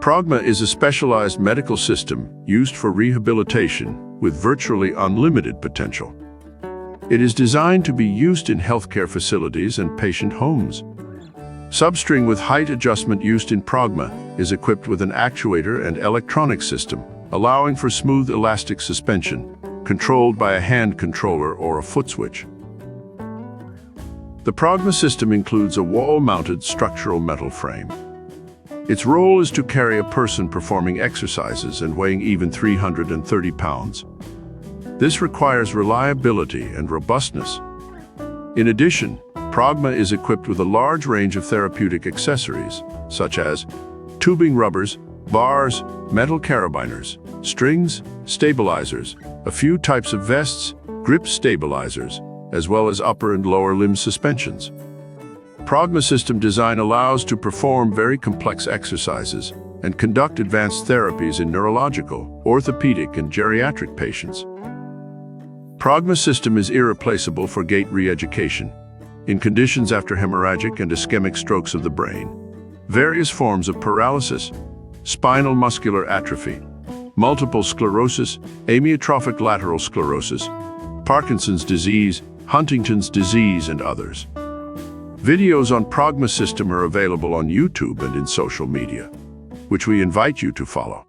Pragma is a specialized medical system used for rehabilitation with virtually unlimited potential. It is designed to be used in healthcare facilities and patient homes. Substring with height adjustment used in Pragma is equipped with an actuator and electronic system, allowing for smooth elastic suspension, controlled by a hand controller or a foot switch. The Pragma system includes a wall-mounted structural metal frame. Its role is to carry a person performing exercises and weighing even 330 pounds. This requires reliability and robustness. In addition, Pragma is equipped with a large range of therapeutic accessories, such as tubing rubbers, bars, metal carabiners, strings, stabilizers, a few types of vests, grip stabilizers, as well as upper and lower limb suspensions. Pragma system design allows to perform very complex exercises and conduct advanced therapies in neurological, orthopedic, and geriatric patients. Pragma system is irreplaceable for gait re-education in conditions after hemorrhagic and ischemic strokes of the brain, various forms of paralysis, spinal muscular atrophy, multiple sclerosis, amyotrophic lateral sclerosis, Parkinson's disease, Huntington's disease, and others. Videos on Pragma system are available on YouTube and in social media, which we invite you to follow.